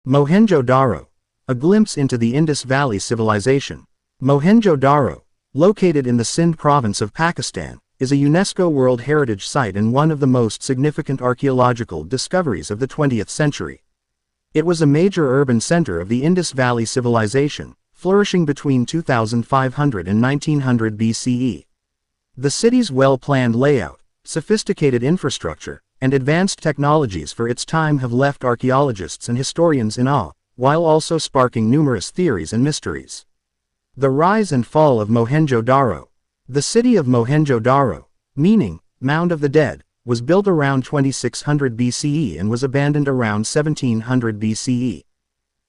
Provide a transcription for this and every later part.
Mohenjo-Daro. A glimpse into the Indus Valley civilization. Mohenjo-Daro, located in the Sindh province of Pakistan, is a UNESCO World Heritage Site and one of the most significant archaeological discoveries of the 20th century. It was a major urban center of the Indus Valley civilization, flourishing between 2500 and 1900 BCE. The city's well-planned layout, sophisticated infrastructure, and advanced technologies for its time have left archaeologists and historians in awe, while also sparking numerous theories and mysteries. The rise and fall of Mohenjo-Daro. The city of Mohenjo-Daro, meaning Mound of the Dead, was built around 2600 BCE and was abandoned around 1700 BCE.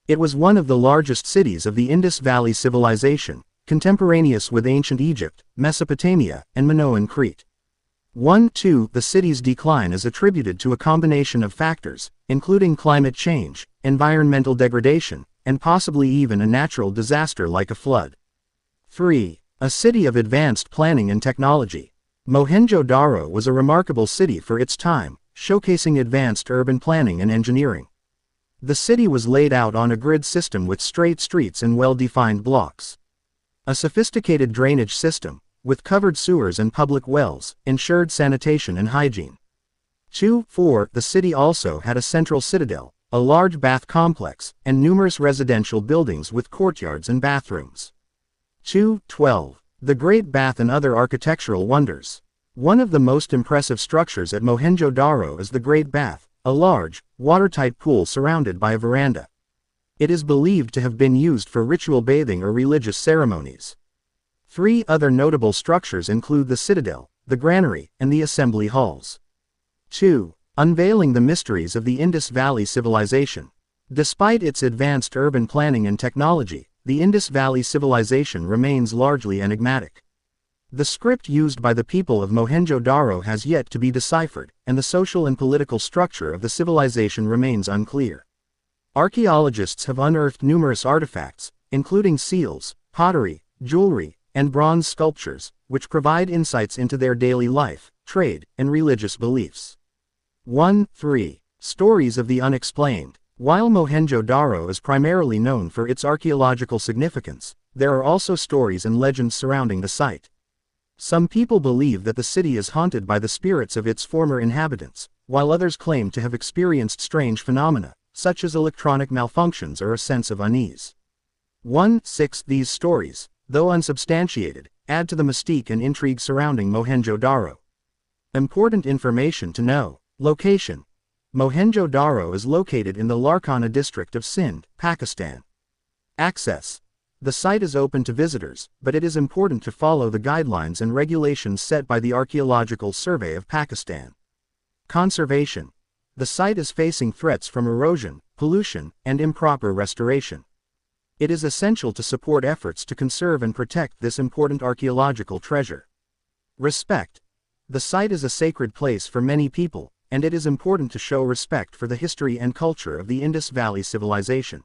It was one of the largest cities of the Indus Valley civilization, contemporaneous with ancient Egypt, Mesopotamia, and Minoan Crete. 1-2 The city's decline is attributed to a combination of factors, including climate change, environmental degradation, and possibly even a natural disaster like a flood. 3. A city of advanced planning and technology. Mohenjo-Daro was a remarkable city for its time, showcasing advanced urban planning and engineering. The city was laid out on a grid system with straight streets and well-defined blocks. A sophisticated drainage system, with covered sewers and public wells, ensured sanitation and hygiene. 2-4 The city also had a central citadel, a large bath complex, and numerous residential buildings with courtyards and bathrooms. 2-12 The Great Bath and other architectural wonders. One of the most impressive structures at Mohenjo-Daro is the Great Bath, a large, watertight pool surrounded by a veranda. It is believed to have been used for ritual bathing or religious ceremonies. 3 other notable structures include the citadel, the granary, and the assembly halls. 2. Unveiling the mysteries of the Indus Valley civilization. Despite its advanced urban planning and technology, the Indus Valley civilization remains largely enigmatic. The script used by the people of Mohenjo-Daro has yet to be deciphered, and the social and political structure of the civilization remains unclear. Archaeologists have unearthed numerous artifacts, including seals, pottery, jewelry, and bronze sculptures, which provide insights into their daily life, trade, and religious beliefs. 1-3 Stories of the unexplained. While Mohenjo-Daro is primarily known for its archaeological significance, there are also stories and legends surrounding the site. Some people believe that the city is haunted by the spirits of its former inhabitants, while others claim to have experienced strange phenomena, such as electronic malfunctions or a sense of unease. 1-6 These stories, though unsubstantiated, add to the mystique and intrigue surrounding Mohenjo-Daro. Important information to know. Location. Mohenjo-Daro is located in the Larkana district of Sindh, Pakistan. Access. The site is open to visitors, but it is important to follow the guidelines and regulations set by the Archaeological Survey of Pakistan. Conservation. The site is facing threats from erosion, pollution, and improper restoration. It is essential to support efforts to conserve and protect this important archaeological treasure. Respect. The site is a sacred place for many people, and it is important to show respect for the history and culture of the Indus Valley civilization.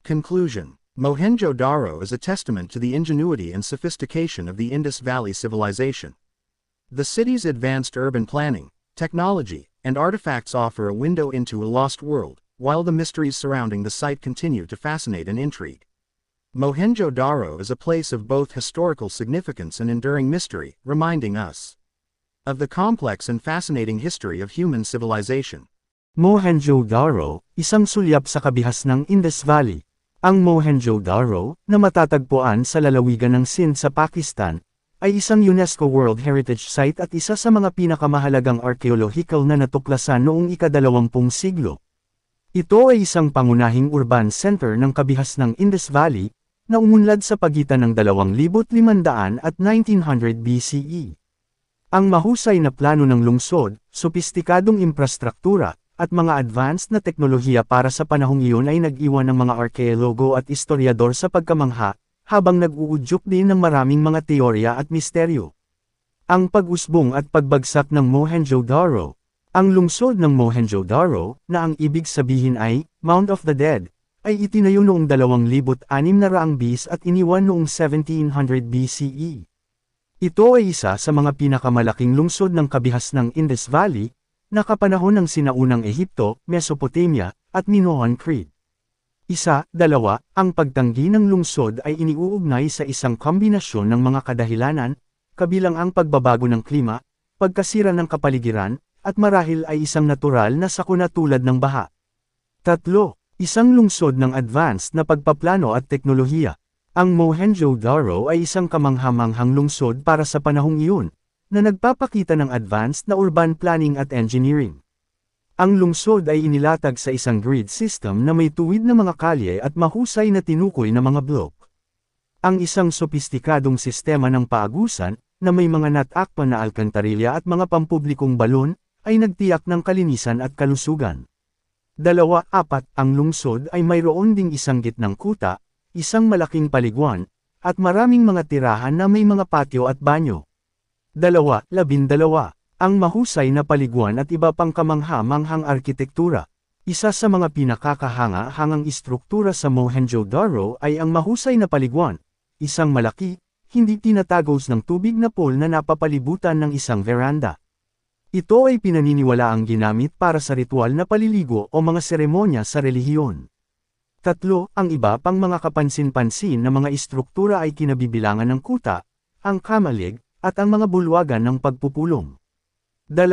Conclusion. Mohenjo-Daro is a testament to the ingenuity and sophistication of the Indus Valley civilization. The city's advanced urban planning, technology, and artifacts offer a window into a lost world, while the mysteries surrounding the site continue to fascinate and intrigue. Mohenjo-Daro is a place of both historical significance and enduring mystery, reminding us of the complex and fascinating history of human civilization. Mohenjo-Daro, isang sulyap sa kabihas ng Indus Valley. Ang Mohenjo-Daro, na matatagpuan sa lalawigan ng Sindh sa Pakistan, ay isang UNESCO World Heritage Site at isa sa mga pinakamahalagang archaeological na natuklasan noong ika-20 siglo. Ito ay isang pangunahing urban center ng kabihas ng Indus Valley, na umunlad sa pagitan ng 2500 at 1900 BCE. Ang mahusay na plano ng lungsod, sopistikadong infrastruktura, at mga advanced na teknolohiya para sa panahong iyon ay nag-iwan ng mga arkeologo at historiador sa pagkamangha, habang nag-uudyok din ng maraming mga teorya at misteryo. Ang pag-usbong at pagbagsak ng Mohenjo-Daro. Ang lungsod ng Mohenjo-Daro, na ang ibig sabihin ay Mound of the Dead, ay itinayo noong 2600 BC at iniwan noong 1700 BCE. Ito ay isa sa mga pinakamalaking lungsod ng kabihas ng Indus Valley, na kapanahon ng sinaunang Ehipto, Mesopotamia, at Minoan Crete. Dalawa, ang pagtanggi ng lungsod ay iniuugnay sa isang kombinasyon ng mga kadahilanan, kabilang ang pagbabago ng klima, pagkasira ng kapaligiran, at marahil ay isang natural na sakuna tulad ng baha. 3. Isang lungsod ng advanced na pagpaplano at teknolohiya. Ang Mohenjo-Daro ay isang kamanghamanghang lungsod para sa panahong iyon, na nagpapakita ng advanced na urban planning at engineering. Ang lungsod ay inilatag sa isang grid system na may tuwid na mga kalye at mahusay na tinukoy na mga blok. Ang isang sopistikadong sistema ng paagusan, na may mga natakpan na alkantarilya at mga pampublikong balon, ay nagtiyak ng kalinisan at kalusugan. 2. Ang lungsod ay mayroon ding isang gitnang kuta, isang malaking paliguan, at maraming mga tirahan na may mga patio at banyo. 12. Ang mahusay na paliguan at iba pang kamangha-manghang arkitektura. Isa sa mga pinakakahanga-hangang istruktura sa Mohenjo-Daro ay ang mahusay na paliguan, isang malaki, hindi tinatagos ng tubig na pool na napapalibutan ng isang veranda. Ito ay pinaniniwalaang ginamit para sa ritual na paliligo o mga seremonya sa relihiyon. 3. Ang iba pang mga kapansin-pansin na mga istruktura ay kinabibilangan ng kuta, ang kamalig, at ang mga bulwagan ng pagpupulong. 2.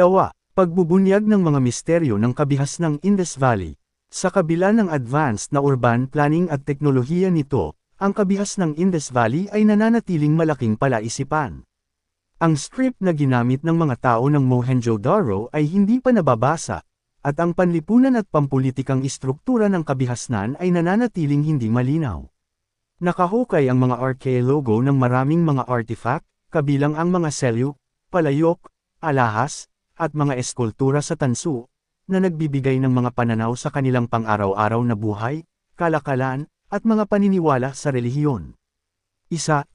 Pagbubunyag ng mga misteryo ng kabihas ng Indus Valley. Sa kabila ng advanced na urban planning at teknolohiya nito, ang kabihas ng Indus Valley ay nananatiling malaking palaisipan. Ang script na ginamit ng mga tao ng Mohenjo-Daro ay hindi pa nababasa, at ang panlipunan at pampulitikang istruktura ng kabihasnan ay nananatiling hindi malinaw. Nakahukay ang mga arkeologo ng maraming mga artifact, kabilang ang mga selyo, palayok, alahas, at mga eskultura sa tansu, na nagbibigay ng mga pananaw sa kanilang pang-araw-araw na buhay, kalakalan, at mga paniniwala sa relihiyon. 3.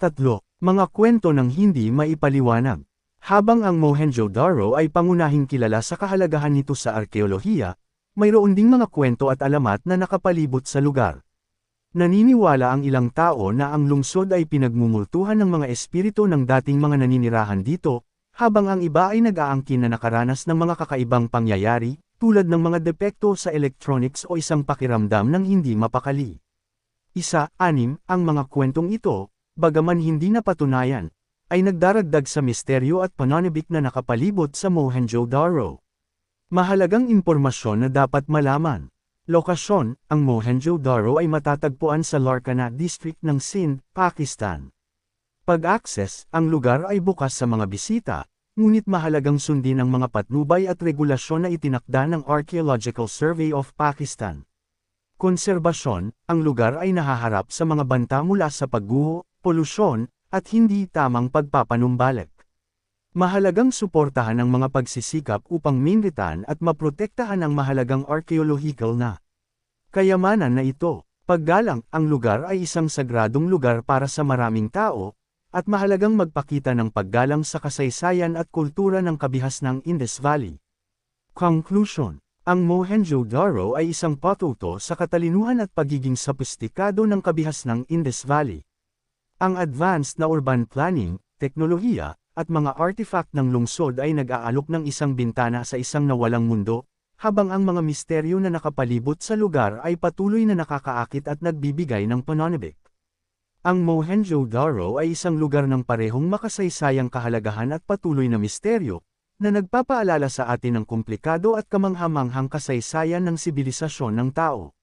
Mga kwento ng hindi maipaliwanag. Habang ang Mohenjo-Daro ay pangunahing kilala sa kahalagahan nito sa arkeolohiya, mayroon ding mga kwento at alamat na nakapalibot sa lugar. Naniniwala ang ilang tao na ang lungsod ay pinagmumultuhan ng mga espiritu ng dating mga naninirahan dito, habang ang iba ay nag-aangkin na nakaranas ng mga kakaibang pangyayari, tulad ng mga depekto sa electronics o isang pakiramdam ng hindi mapakali. 6. Ang mga kwentong ito, bagaman hindi napatunayan, ay nagdaragdag sa misteryo at pananabik na nakapalibot sa Mohenjo-Daro. Mahalagang impormasyon na dapat malaman. Lokasyon, ang Mohenjo-Daro ay matatagpuan sa Larkana District ng Sindh, Pakistan. Pag-access, ang lugar ay bukas sa mga bisita, ngunit mahalagang sundin ang mga patnubay at regulasyon na itinakda ng Archaeological Survey of Pakistan. Konserbasyon, ang lugar ay nahaharap sa mga banta mula sa pagguho, polusyon, at hindi tamang pagpapanumbalik. Mahalagang suportahan ang mga pagsisikap upang minritan at maprotektahan ang mahalagang archaeological na kayamanan na ito. Paggalang, ang lugar ay isang sagradong lugar para sa maraming tao, at mahalagang magpakita ng paggalang sa kasaysayan at kultura ng kabihas ng Indus Valley. Conclusion. Ang Mohenjo-Daro ay isang patuto sa katalinuhan at pagiging sopistikado ng kabihas ng Indus Valley. Ang advanced na urban planning, teknolohiya, at mga artifact ng lungsod ay nag-aalok ng isang bintana sa isang nawalang mundo, habang ang mga misteryo na nakapalibot sa lugar ay patuloy na nakakaakit at nagbibigay ng pananabik. Ang Mohenjo-Daro ay isang lugar ng parehong makasaysayang kahalagahan at patuloy na misteryo, na nagpapaalala sa atin ng komplikado at kamanghamanghang kasaysayan ng sibilisasyon ng tao.